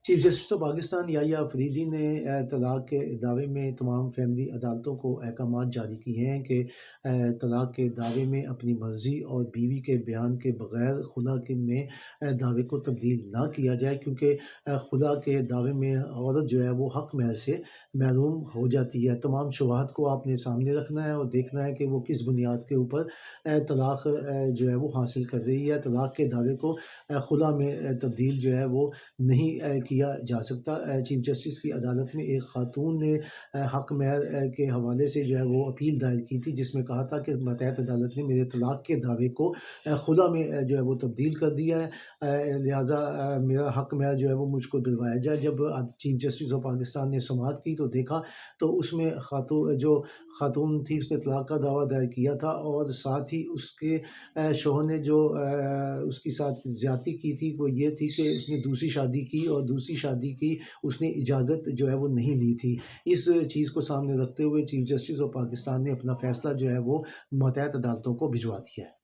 Chief justice of Pakistan یحییٰ فریدی نے طلاق کے دعوے میں تمام فیملی عدالتوں کو احکامات جاری کیے ہیں کہ طلاق کے دعوے میں اپنی مرضی اور بیوی کے بیان کے بغیر خلا کے میں دعوے کو تبدیل نہ کیا جائے، کیونکہ خلا کے دعوے میں عورت جو ہے وہ حق مہر سے محروم ہو جاتی ہے۔ تمام شبہات کو آپ نے سامنے رکھنا ہے اور دیکھنا ہے کہ وہ کس بنیاد کے اوپر طلاق جو ہے وہ حاصل کر رہی ہے۔ طلاق کے دعوے کو خلا میں تبدیل جو ہے وہ نہیں کیا جا سکتا۔ چیف جسٹس کی عدالت میں ایک خاتون نے حق مہر کے حوالے سے جو ہے وہ اپیل دائر کی تھی، جس میں کہا تھا کہ ماتحت عدالت نے میرے طلاق کے دعوے کو خلا میں جو ہے وہ تبدیل کر دیا ہے، لہٰذا میرا حق مہر جو ہے وہ مجھ کو دلوایا جائے۔ جب چیف جسٹس آف پاکستان نے سماعت کی تو دیکھا تو اس میں خاتون تھی، اس نے طلاق کا دعویٰ دائر کیا تھا، اور ساتھ ہی اس کے شوہر نے جو اس کے ساتھ زیادتی کی تھی وہ یہ تھی کہ اس نے دوسری شادی کی، اور دوسری شادی کی اس نے اجازت جو ہے وہ نہیں لی تھی۔ اس چیز کو سامنے رکھتے ہوئے چیف جسٹس آف پاکستان نے اپنا فیصلہ جو ہے وہ ماتحت عدالتوں کو بھجوا دیا ہے۔